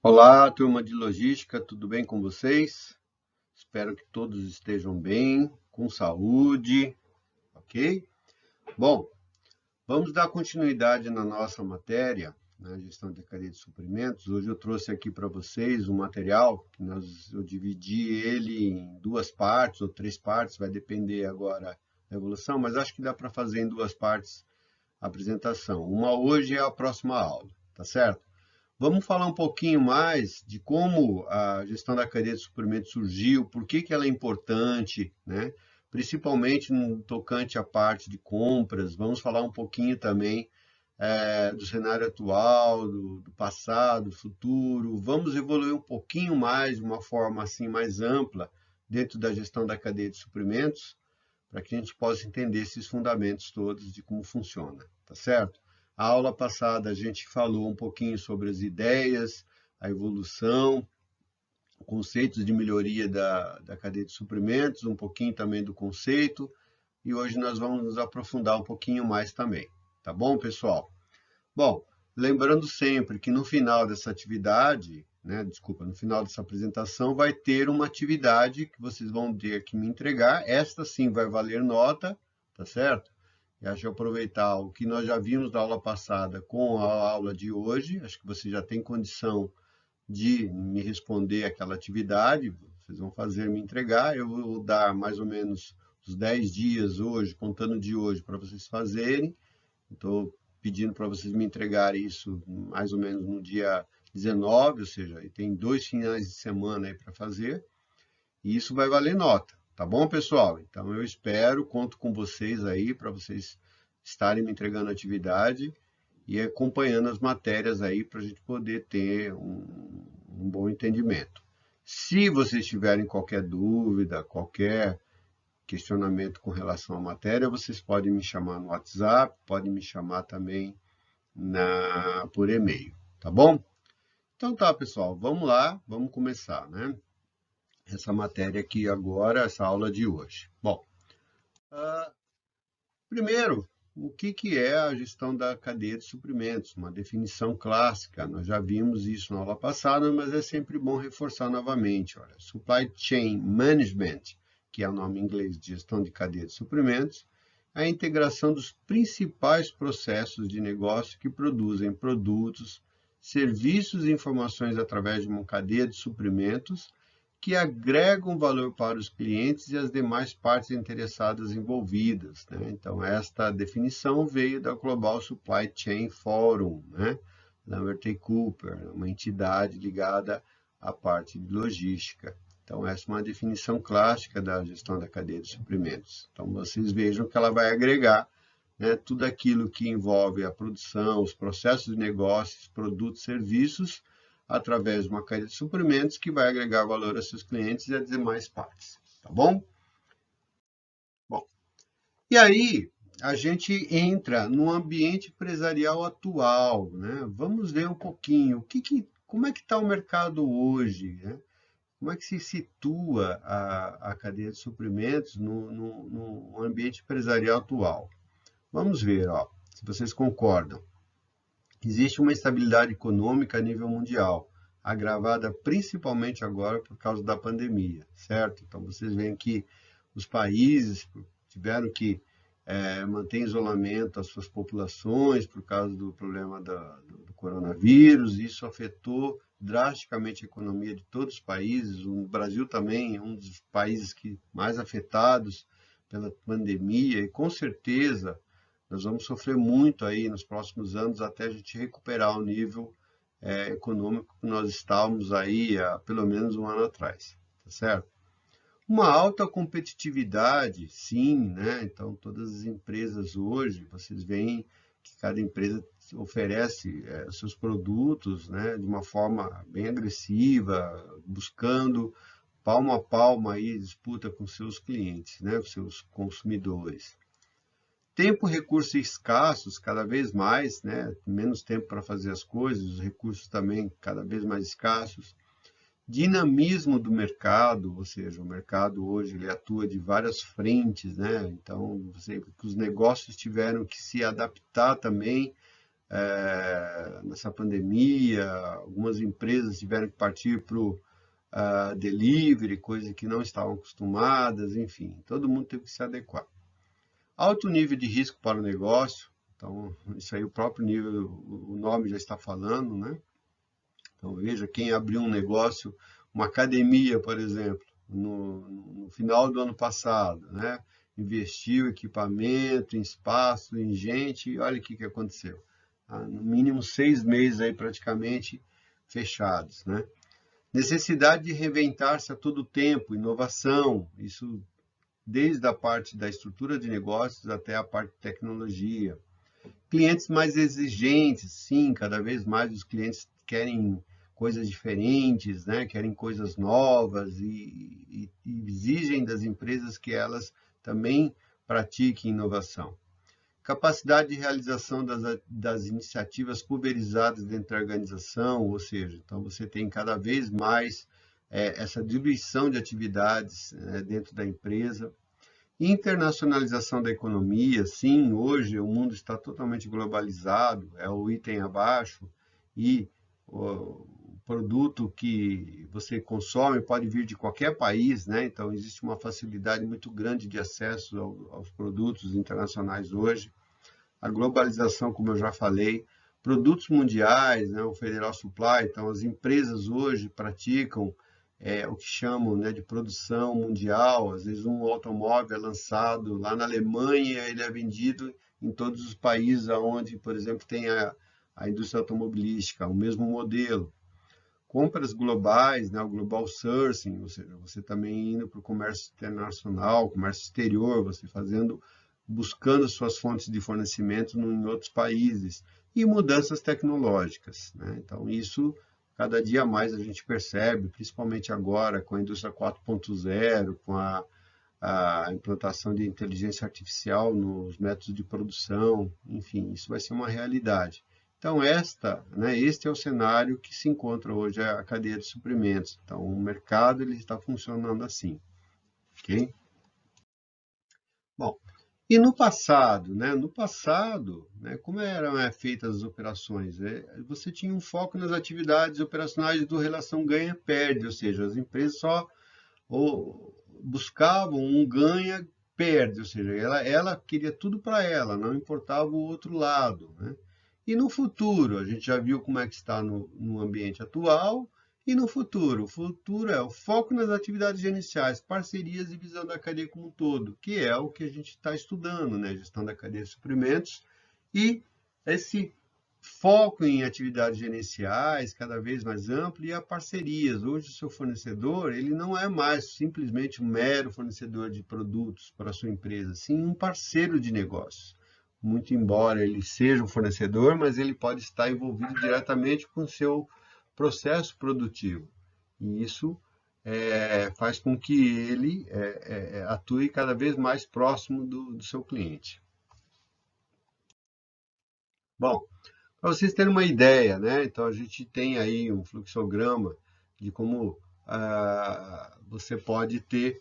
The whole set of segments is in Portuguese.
Olá, turma de logística, tudo bem com vocês? Espero que todos estejam bem, com saúde, ok? Bom, vamos dar continuidade na nossa matéria, na gestão de cadeia de suprimentos. Hoje eu trouxe aqui para vocês um material que eu dividi ele em duas partes ou três partes, vai depender agora da evolução, mas acho que dá para fazer em duas partes a apresentação. Uma hoje e a próxima aula, tá certo? Vamos falar um pouquinho mais de como a gestão da cadeia de suprimentos surgiu, por que que ela é importante, né? Principalmente no tocante à parte de compras. Vamos falar um pouquinho também do cenário atual, do passado, do futuro. Vamos evoluir um pouquinho mais, de uma forma assim mais ampla, dentro da gestão da cadeia de suprimentos, para que a gente possa entender esses fundamentos todos de como funciona, tá certo? A aula passada a gente falou um pouquinho sobre as ideias, a evolução, conceitos de melhoria da cadeia de suprimentos, um pouquinho também do conceito, e hoje nós vamos nos aprofundar um pouquinho mais também, tá bom, pessoal? Bom, lembrando sempre que no final dessa atividade, né, desculpa, no final dessa apresentação, vai ter uma atividade que vocês vão ter que me entregar. Esta sim vai valer nota, tá certo? E acho que aproveitar o que nós já vimos da aula passada com a aula de hoje. Acho que você já tem condição de me responder aquela atividade. Vocês vão fazer me entregar. Eu vou dar mais ou menos os 10 dias hoje, contando de hoje, para vocês fazerem. Estou pedindo para vocês me entregarem isso mais ou menos no dia 19, ou seja, tem 2 finais de semana aí para fazer, e isso vai valer nota, tá bom, pessoal? Então eu espero, conto com vocês aí para vocês estarem me entregando a atividade e acompanhando as matérias aí para a gente poder ter um bom entendimento. Se vocês tiverem qualquer dúvida, qualquer questionamento com relação à matéria, vocês podem me chamar no WhatsApp, podem me chamar também por e-mail, tá bom? Então tá, pessoal, vamos lá, vamos começar, né? Essa matéria aqui agora, essa aula de hoje. Bom, primeiro, o que que é a gestão da cadeia de suprimentos? Uma definição clássica, nós já vimos isso na aula passada, mas é sempre bom reforçar novamente. Olha, Supply Chain Management, que é o nome em inglês de gestão de cadeia de suprimentos, é a integração dos principais processos de negócio que produzem produtos, serviços e informações através de uma cadeia de suprimentos que agregam valor para os clientes e as demais partes interessadas envolvidas, né? Então, esta definição veio da Global Supply Chain Forum, né? Lambert e Cooper, uma entidade ligada à parte de logística. Então, essa é uma definição clássica da gestão da cadeia de suprimentos. Então, vocês vejam que ela vai agregar, né, tudo aquilo que envolve a produção, os processos de negócios, produtos, serviços, através de uma cadeia de suprimentos que vai agregar valor a seus clientes e às demais partes, tá bom? Bom, e aí a gente entra no ambiente empresarial atual, né? Vamos ver um pouquinho como é que está o mercado hoje, né? Como é que se situa a cadeia de suprimentos no ambiente empresarial atual? Vamos ver, ó, se vocês concordam. Existe uma instabilidade econômica a nível mundial, agravada principalmente agora por causa da pandemia, certo? Então, vocês veem que os países tiveram que manter em isolamento as suas populações por causa do problema do coronavírus. Isso afetou drasticamente a economia de todos os países. O Brasil também é um dos países mais afetados pela pandemia e, com certeza, nós vamos sofrer muito aí nos próximos anos até a gente recuperar o nível econômico que nós estávamos aí há pelo menos um ano atrás, tá certo? Uma alta competitividade, sim, né? Então, todas as empresas hoje, vocês veem que cada empresa oferece seus produtos, né, de uma forma bem agressiva, buscando palmo a palmo aí disputa com seus clientes, né, com seus consumidores. Tempo e recursos escassos, cada vez mais, né? Menos tempo para fazer as coisas, os recursos também cada vez mais escassos. Dinamismo do mercado, ou seja, o mercado hoje ele atua de várias frentes, né? Então, os negócios tiveram que se adaptar também nessa pandemia, algumas empresas tiveram que partir para o delivery, coisa que não estavam acostumadas, enfim, todo mundo teve que se adequar. Alto nível de risco para o negócio, então isso aí o próprio nível, o nome já está falando, né? Então veja, quem abriu um negócio, uma academia, por exemplo, no final do ano passado, né? Investiu em equipamento, em espaço, em gente, e olha o que aconteceu. No mínimo 6 meses aí praticamente fechados, né? Necessidade de reinventar-se a todo tempo, inovação, isso desde a parte da estrutura de negócios até a parte de tecnologia. Clientes mais exigentes, sim, cada vez mais os clientes querem coisas diferentes, né? Querem coisas novas e exigem das empresas que elas também pratiquem inovação. Capacidade de realização das iniciativas pulverizadas dentro da organização, ou seja, então você tem cada vez mais essa diluição de atividades dentro da empresa. Internacionalização da economia, sim, hoje o mundo está totalmente globalizado, é o item abaixo, e o produto que você consome pode vir de qualquer país, né? Então existe uma facilidade muito grande de acesso aos produtos internacionais hoje. A globalização, como eu já falei, produtos mundiais, né? O Federal Supply, então as empresas hoje praticam o que chamam, né, de produção mundial. Às vezes um automóvel é lançado lá na Alemanha, ele é vendido em todos os países onde, por exemplo, tem a indústria automobilística, o mesmo modelo. Compras globais, né, o global sourcing, ou seja, você também indo para o comércio internacional, comércio exterior, você buscando suas fontes de fornecimento em outros países, e mudanças tecnológicas, né? Então, isso cada dia mais a gente percebe, principalmente agora com a indústria 4.0, com a implantação de inteligência artificial nos métodos de produção, enfim, isso vai ser uma realidade. Então, este é o cenário que se encontra hoje a cadeia de suprimentos. Então, o mercado ele está funcionando assim, ok? Bom, e no passado, né? No passado, né, como eram feitas as operações? Você tinha um foco nas atividades operacionais do relação ganha-perde, ou seja, as empresas só buscavam um ganha-perde, ou seja, ela queria tudo para ela, não importava o outro lado, né? E no futuro, a gente já viu como é que está no ambiente atual, e no futuro? O futuro é o foco nas atividades gerenciais, parcerias e visão da cadeia como um todo, que é o que a gente está estudando, né? Gestão da cadeia de suprimentos. E esse foco em atividades gerenciais cada vez mais amplo e a parcerias. Hoje o seu fornecedor ele não é mais simplesmente um mero fornecedor de produtos para a sua empresa, sim um parceiro de negócios. Muito embora ele seja um fornecedor, mas ele pode estar envolvido diretamente com o seu processo produtivo. E isso faz com que ele atue cada vez mais próximo do seu cliente. Bom, para vocês terem uma ideia, né? Então a gente tem aí um fluxograma de como você pode ter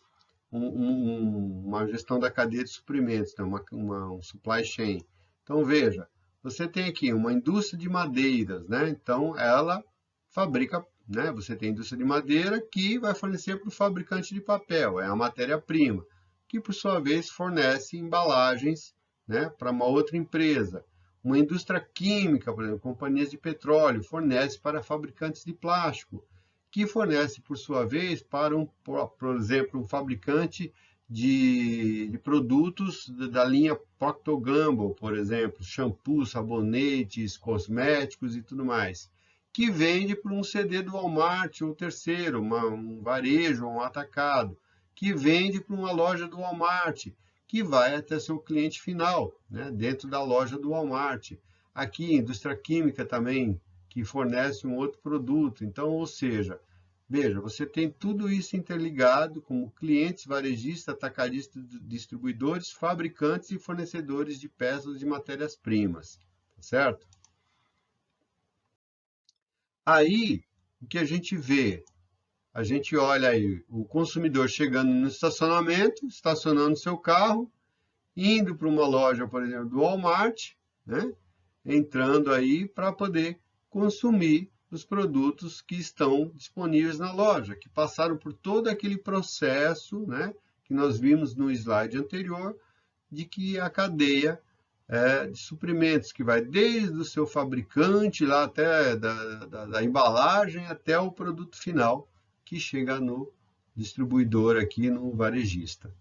uma gestão da cadeia de suprimentos, né? Um supply chain. Então veja, você tem aqui uma indústria de madeiras, né? Então ela fabrica, né? Você tem a indústria de madeira que vai fornecer para o fabricante de papel, é a matéria-prima, que por sua vez fornece embalagens, né, para uma outra empresa. Uma indústria química, por exemplo, companhias de petróleo, fornece para fabricantes de plástico, que fornece, por sua vez, para, por exemplo, um fabricante de produtos da linha Procter & Gamble, por exemplo, shampoo, sabonetes, cosméticos e tudo mais, que vende para um CD do Walmart, ou terceiro, um varejo, um atacado, que vende para uma loja do Walmart, que vai até seu cliente final, né, dentro da loja do Walmart. Aqui, indústria química também, que fornece um outro produto. Então, ou seja, veja, você tem tudo isso interligado como clientes, varejistas, atacadistas, distribuidores, fabricantes e fornecedores de peças de matérias-primas, certo? Aí, o que a gente vê? A gente olha aí o consumidor chegando no estacionamento, estacionando seu carro, indo para uma loja, por exemplo, do Walmart, né? entrando aí para poder consumir os produtos que estão disponíveis na loja, que passaram por todo aquele processo, né, que nós vimos no slide anterior, de que a cadeia de suprimentos, que vai desde o seu fabricante, lá até da embalagem, até o produto final, que chega no distribuidor aqui, no varejista.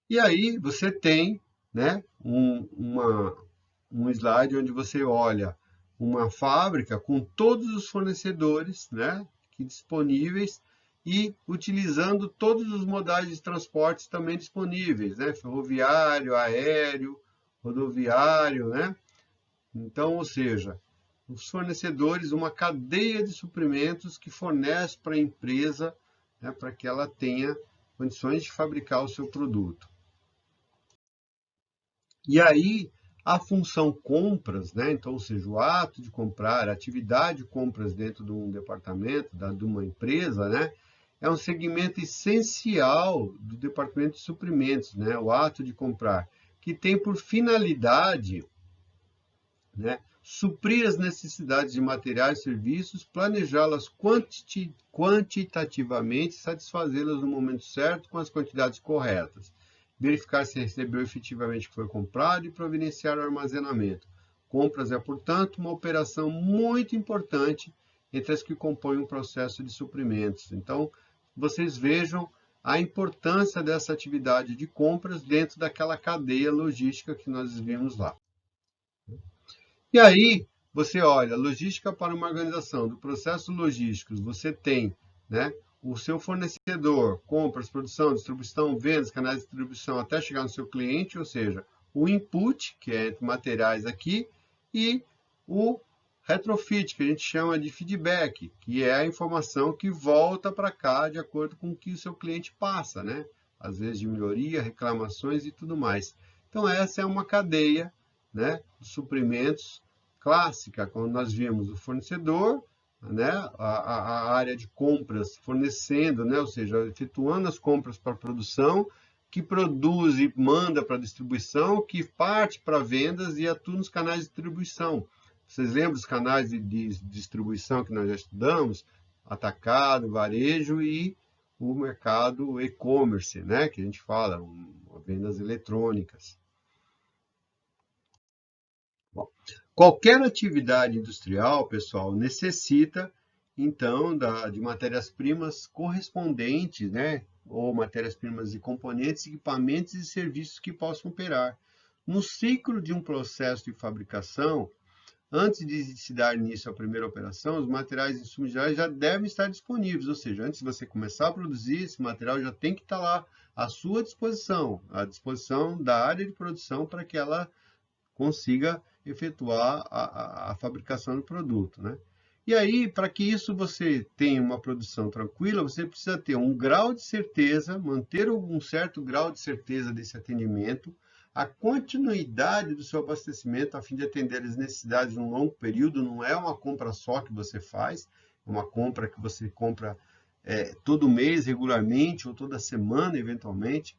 E aí você tem, né, um slide onde você olha uma fábrica com todos os fornecedores, né, disponíveis e utilizando todos os modais de transportes também disponíveis, né, ferroviário, aéreo, rodoviário, né? Então, ou seja, os fornecedores, uma cadeia de suprimentos que fornece para a empresa, né, para que ela tenha condições de fabricar o seu produto. E aí, a função compras, né? Então, ou seja, o ato de comprar, a atividade de compras dentro de um departamento, de uma empresa, né? É um segmento essencial do departamento de suprimentos, né? O ato de comprar, que tem por finalidade, né, suprir as necessidades de materiais e serviços, planejá-las quantitativamente, satisfazê-las no momento certo com as quantidades corretas, verificar se recebeu efetivamente o que foi comprado e providenciar o armazenamento. Compras é, portanto, uma operação muito importante entre as que compõem um processo de suprimentos. Então, vocês vejam a importância dessa atividade de compras dentro daquela cadeia logística que nós vimos lá. E aí, você olha, logística para uma organização, do processo logístico, você tem, né, o seu fornecedor, compras, produção, distribuição, vendas, canais de distribuição, até chegar no seu cliente, ou seja, o input, que é entre materiais aqui, e o retrofit, que a gente chama de feedback, que é a informação que volta para cá de acordo com o que o seu cliente passa, né? Às vezes de melhoria, reclamações e tudo mais. Então, essa é uma cadeia, né, de suprimentos clássica, quando nós vimos o fornecedor, né, a área de compras fornecendo, né, ou seja, efetuando as compras para a produção, que produz e manda para a distribuição, que parte para vendas e atua nos canais de distribuição. Vocês lembram dos canais de distribuição que nós já estudamos? Atacado, varejo e o mercado e-commerce, né, que a gente fala, vendas eletrônicas. Bom, qualquer atividade industrial, pessoal, necessita, então, de matérias-primas correspondentes, né? Ou matérias-primas e componentes, equipamentos e serviços que possam operar. No ciclo de um processo de fabricação, antes de se dar início à primeira operação, os materiais e insumos gerais já devem estar disponíveis, ou seja, antes de você começar a produzir, esse material já tem que estar lá à sua disposição, à disposição da área de produção para que ela consiga efetuar a fabricação do produto, né? E aí, para que isso você tenha uma produção tranquila, você precisa ter um grau de certeza, manter um certo grau de certeza desse atendimento, a continuidade do seu abastecimento a fim de atender as necessidades de um longo período, não é uma compra só que você faz, é uma compra que você compra todo mês, regularmente, ou toda semana, eventualmente.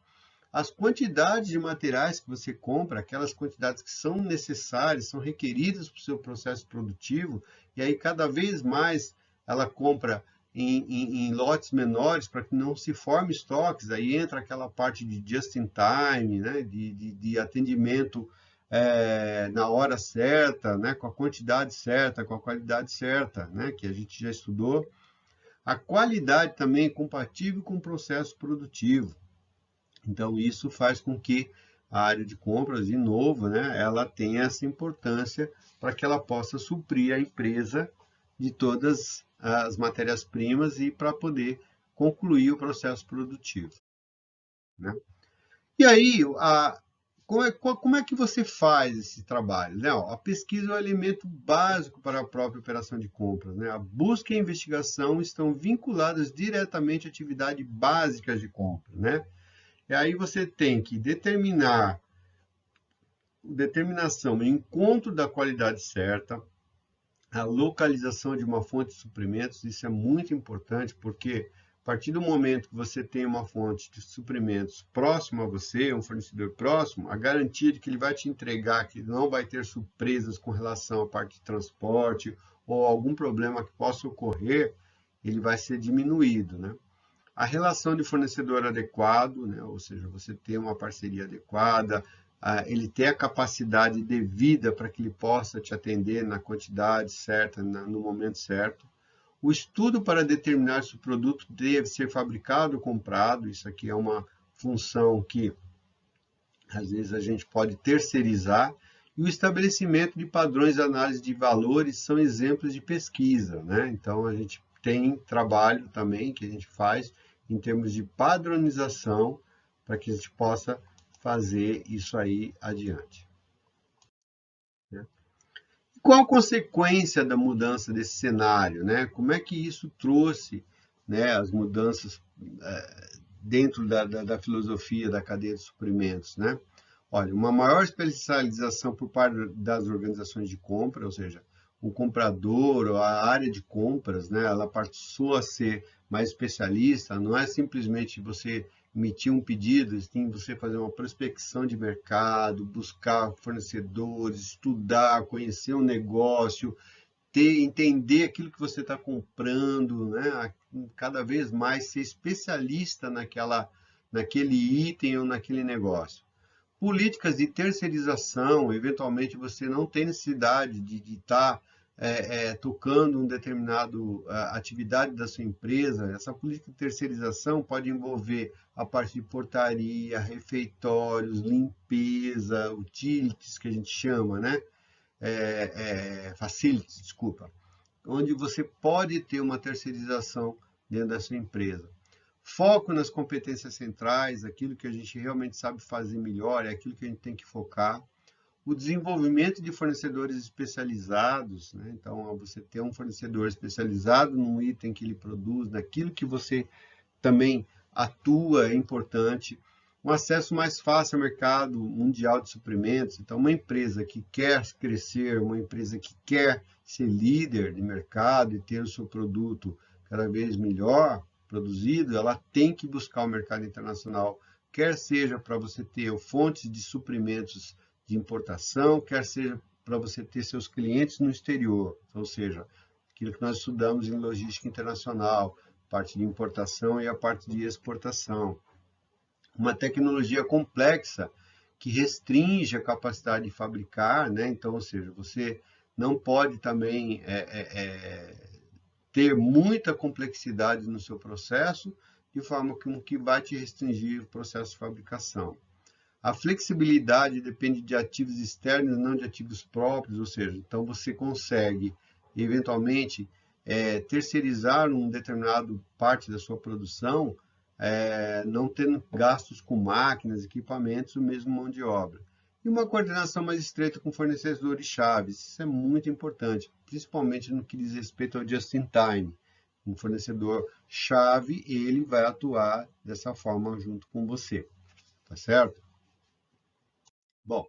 As quantidades de materiais que você compra, aquelas quantidades que são necessárias, são requeridas para o seu processo produtivo, e aí cada vez mais ela compra em lotes menores para que não se forme estoques, aí entra aquela parte de just in time, né, de atendimento na hora certa, né, com a quantidade certa, com a qualidade certa, né, que a gente já estudou. A qualidade também é compatível com o processo produtivo. Então, isso faz com que a área de compras, de novo, né, ela tenha essa importância para que ela possa suprir a empresa de todas as matérias-primas e para poder concluir o processo produtivo, né? E aí, como é que você faz esse trabalho, né? A pesquisa é um elemento básico para a própria operação de compras, né? A busca e a investigação estão vinculadas diretamente à atividade básica de compra, né? E aí você tem que determinação, o encontro da qualidade certa, a localização de uma fonte de suprimentos, isso é muito importante, porque A partir do momento que você tem uma fonte de suprimentos próximo a você, um fornecedor próximo, a garantia de que ele vai te entregar, que não vai ter surpresas com relação à parte de transporte ou algum problema que possa ocorrer, ele vai ser diminuído, né? A relação de fornecedor adequado, né? Ou seja, você ter uma parceria adequada, ele ter a capacidade devida para que ele possa te atender na quantidade certa, no momento certo. O estudo para determinar se o produto deve ser fabricado ou comprado, isso aqui é uma função que às vezes a gente pode terceirizar, e o estabelecimento de padrões de análise de valores são exemplos de pesquisa, né? Então a gente tem trabalho também que a gente faz em termos de padronização para que a gente possa fazer isso aí adiante, né? Qual a consequência da mudança desse cenário, né? Como é que isso trouxe, né, as mudanças dentro da filosofia da cadeia de suprimentos, né? Olha, uma maior especialização por parte das organizações de compra, ou seja, o comprador ou a área de compras, né, ela passou a ser mais especialista, não é simplesmente você emitir um pedido, sim você fazer uma prospecção de mercado, buscar fornecedores, estudar, conhecer um negócio, entender aquilo que você está comprando, né? Cada vez mais ser especialista naquele item ou naquele negócio. Políticas de terceirização, eventualmente você não tem necessidade de estar tocando um determinado atividade da sua empresa. Essa política de terceirização pode envolver a parte de portaria, refeitórios, limpeza, utilities, que a gente chama, né? Facilities, desculpa, onde você pode ter uma terceirização dentro da sua empresa. Foco nas competências centrais, aquilo que a gente realmente sabe fazer melhor, é aquilo que a gente tem que focar. O desenvolvimento de fornecedores especializados, né? Então, você ter um fornecedor especializado no item que ele produz, naquilo que você também atua, é importante. Um acesso mais fácil ao mercado mundial de suprimentos. Então, uma empresa que quer crescer, uma empresa que quer ser líder de mercado e ter o seu produto cada vez melhor produzido, ela tem que buscar o mercado internacional, quer seja para você ter fontes de suprimentos de importação, quer seja para você ter seus clientes no exterior, ou seja, aquilo que nós estudamos em logística internacional, parte de importação e a parte de exportação. Uma tecnologia complexa que restringe a capacidade de fabricar, né? Então, ou seja, você não pode também ter muita complexidade no seu processo, de forma que vai te restringir o processo de fabricação. A flexibilidade depende de ativos externos, não de ativos próprios, ou seja, então você consegue, eventualmente, terceirizar uma determinada parte da sua produção, não tendo gastos com máquinas, equipamentos, ou mesmo mão de obra. E uma coordenação mais estreita com fornecedores chaves, isso é muito importante, principalmente no que diz respeito ao just-in-time. Um fornecedor chave, ele vai atuar dessa forma junto com você, tá certo? Bom,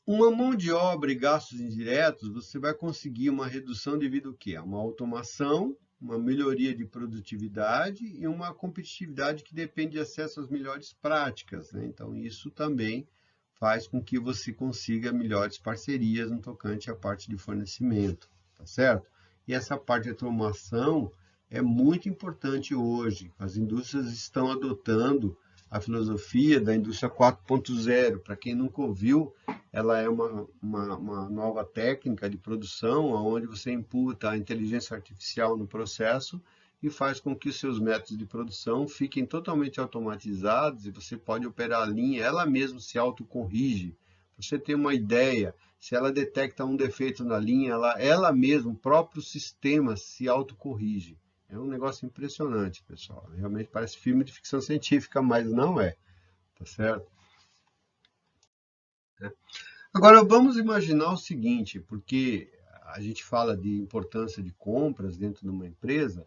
uma mão de obra e gastos indiretos, você vai conseguir uma redução devido ao quê? A uma automação, uma melhoria de produtividade e uma competitividade que depende de acesso às melhores práticas, né? Então, isso também faz com que você consiga melhores parcerias no tocante à parte de fornecimento, tá certo? E essa parte de automação é muito importante hoje. As indústrias estão adotando a filosofia da indústria 4.0. Para quem nunca ouviu, ela é uma nova técnica de produção, onde você imputa a inteligência artificial no processo e faz com que os seus métodos de produção fiquem totalmente automatizados e você pode operar a linha, ela mesma se autocorrige. Para você ter uma ideia, se ela detecta um defeito na linha, ela mesma, o próprio sistema se autocorrige. É um negócio impressionante, pessoal. Realmente parece filme de ficção científica, mas não é. Tá certo? Agora, vamos imaginar o seguinte, porque a gente fala de importância de compras dentro de uma empresa,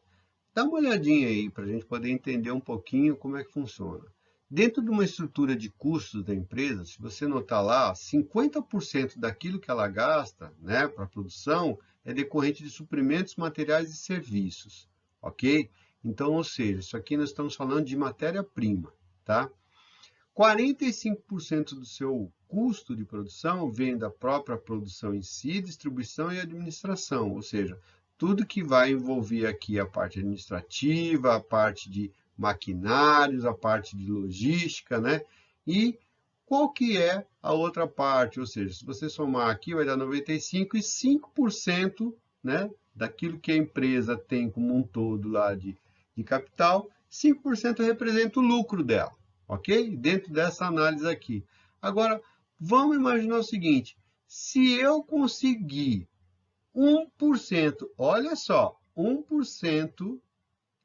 dá uma olhadinha aí para a gente poder entender um pouquinho como é que funciona. Dentro de uma estrutura de custos da empresa, se você notar lá, 50% daquilo que ela gasta, né, para a produção é decorrente de suprimentos, materiais e serviços. ok? Então, ou seja, isso aqui nós estamos falando de matéria-prima, tá? 45% do seu custo de produção vem da própria produção em si, distribuição e administração, ou seja, tudo que vai envolver aqui a parte administrativa, a parte de maquinários, a parte de logística, né? E qual que é a outra parte? Ou seja, se você somar aqui, vai dar 95% e 5%, né, daquilo que a empresa tem como um todo lá de capital, 5% representa o lucro dela, ok? Dentro dessa análise aqui. Agora, vamos imaginar o seguinte, se eu conseguir 1%, olha só, 1%,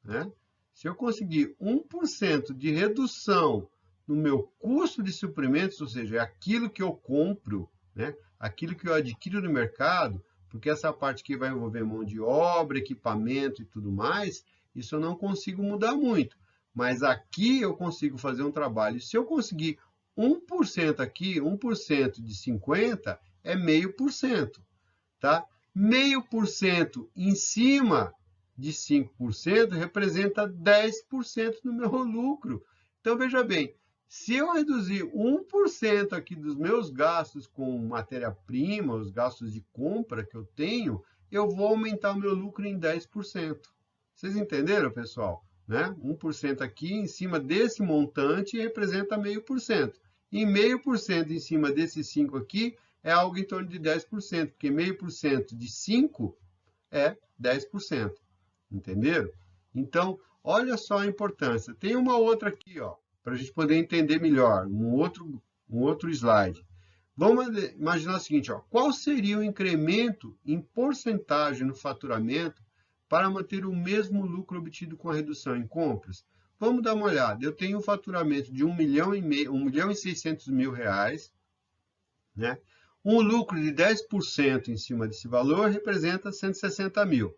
né? Se eu conseguir 1% de redução no meu custo de suprimentos, ou seja, é aquilo que eu compro, né? Aquilo que eu adquiro no mercado, porque essa parte aqui vai envolver mão de obra, equipamento e tudo mais, isso eu não consigo mudar muito. Mas aqui eu consigo fazer um trabalho. Se eu conseguir 1% aqui, 1% de 50% é 0,5%, tá? 0,5% em cima de 5% representa 10% do meu lucro. Então, veja bem, se eu reduzir 1% aqui dos meus gastos com matéria-prima, os gastos de compra que eu tenho, eu vou aumentar o meu lucro em 10%. Vocês entenderam, pessoal? Né? 1% aqui em cima desse montante representa 0,5%. E 0,5% em cima desses 5 aqui é algo em torno de 10%, porque 0,5% de 5 é 10%. Entenderam? Então, olha só a importância. Tem uma outra aqui, ó, para a gente poder entender melhor, um outro slide. Vamos imaginar o seguinte, ó, qual seria o incremento em porcentagem no faturamento para manter o mesmo lucro obtido com a redução em compras? Vamos dar uma olhada. Eu tenho um faturamento de 1.600.000 reais, né? Um lucro de 10% em cima desse valor representa 160 mil.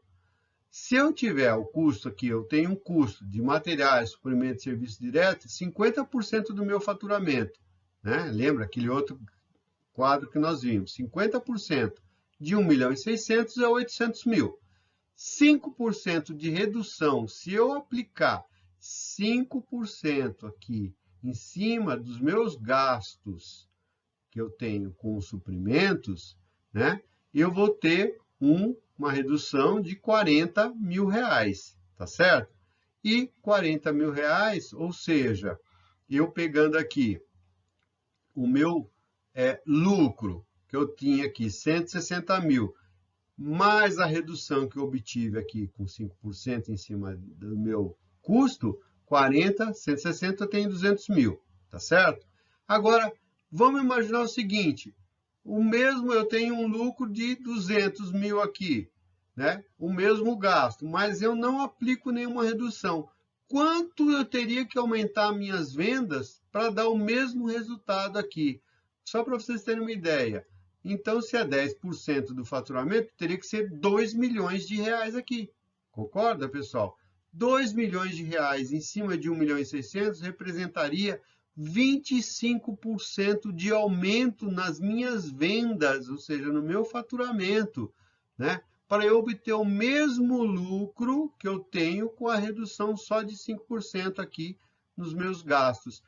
Se eu tiver o custo aqui, eu tenho um custo de materiais, suprimentos e serviços diretos, 50% do meu faturamento, né? Lembra aquele outro quadro que nós vimos? 50% de 1.600.000 é 800 mil. 5% de redução, se eu aplicar 5% aqui em cima dos meus gastos que eu tenho com os suprimentos, né? Eu vou ter uma redução de 40 mil reais, tá certo? E 40 mil reais, ou seja, eu pegando aqui o meu lucro, que eu tinha aqui 160 mil, mais a redução que eu obtive aqui com 5% em cima do meu custo, 40, 160, eu tenho 200 mil, tá certo? Agora, vamos imaginar o seguinte, o mesmo eu tenho um lucro de 200 mil aqui, né? O mesmo gasto, mas eu não aplico nenhuma redução. Quanto eu teria que aumentar minhas vendas para dar o mesmo resultado aqui? Só para vocês terem uma ideia. Então, se é 10% do faturamento, teria que ser 2 milhões de reais aqui. Concorda, pessoal? 2 milhões de reais em cima de 1.600.000 representaria 25% de aumento nas minhas vendas, ou seja, no meu faturamento, né? Para eu obter o mesmo lucro que eu tenho com a redução só de 5% aqui nos meus gastos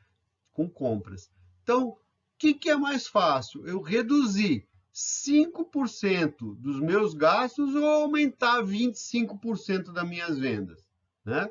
com compras. Então, o que é mais fácil? Eu reduzir 5% dos meus gastos ou aumentar 25% das minhas vendas, né?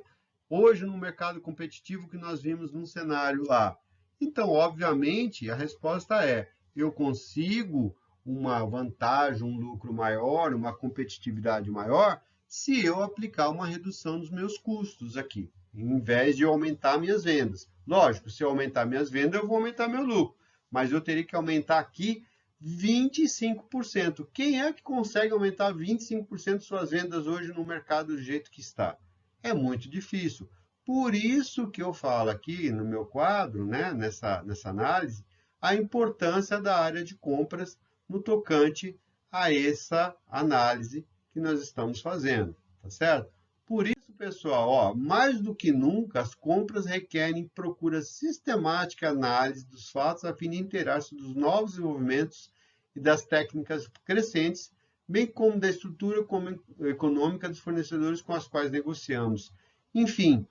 Hoje, no mercado competitivo que nós vimos num cenário lá. Então, obviamente, a resposta é, eu consigo uma vantagem, um lucro maior, uma competitividade maior, se eu aplicar uma redução dos meus custos aqui, em vez de aumentar minhas vendas. Lógico, se eu aumentar minhas vendas, eu vou aumentar meu lucro, mas eu teria que aumentar aqui 25%. Quem é que consegue aumentar 25% de suas vendas hoje no mercado do jeito que está? É muito difícil. Por isso que eu falo aqui no meu quadro, né, nessa análise, a importância da área de compras no tocante a essa análise que nós estamos fazendo, tá certo? Por isso, pessoal, ó, mais do que nunca, as compras requerem procura sistemática e análise dos fatos a fim de inteirar-se dos novos desenvolvimentos e das técnicas crescentes bem como da estrutura econômica dos fornecedores com os quais negociamos. Enfim,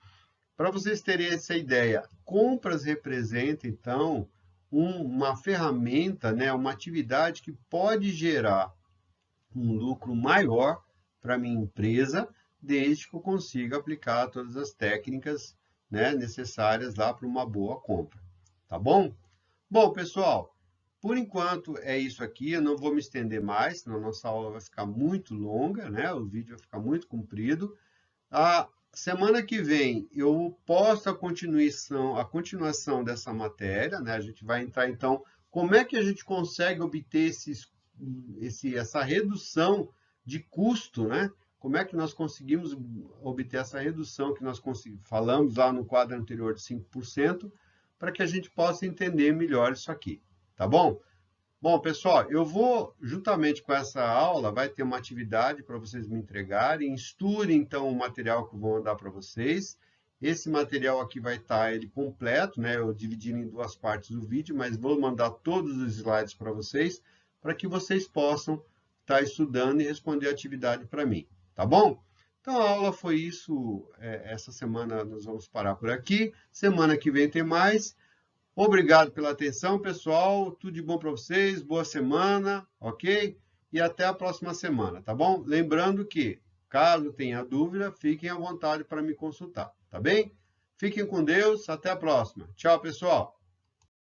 para vocês terem essa ideia, compras representa, então, uma ferramenta, né, uma atividade que pode gerar um lucro maior para a minha empresa, desde que eu consiga aplicar todas as técnicas, né, necessárias lá para uma boa compra. Tá bom? Bom, pessoal, por enquanto é isso aqui. Eu não vou me estender mais, senão a nossa aula vai ficar muito longa, né? O vídeo vai ficar muito comprido. A semana que vem eu posto a continuação dessa matéria, né? A gente vai entrar então, como é que a gente consegue obter essa redução de custo, né? Como é que nós conseguimos obter essa redução que nós falamos lá no quadro anterior de 5%, para que a gente possa entender melhor isso aqui, tá bom? Bom, pessoal, eu vou, juntamente com essa aula, vai ter uma atividade para vocês me entregarem. Estudem, então, o material que eu vou mandar para vocês. Esse material aqui vai estar ele completo, né? Eu dividi em duas partes do vídeo, mas vou mandar todos os slides para vocês, para que vocês possam estar estudando e responder a atividade para mim, tá bom? Então, a aula foi isso. Essa semana nós vamos parar por aqui. Semana que vem tem mais. Obrigado pela atenção, pessoal. Tudo de bom para vocês. Boa semana, ok? E até a próxima semana, tá bom? Lembrando que, caso tenha dúvida, fiquem à vontade para me consultar, tá bem? Fiquem com Deus. Até a próxima. Tchau, pessoal.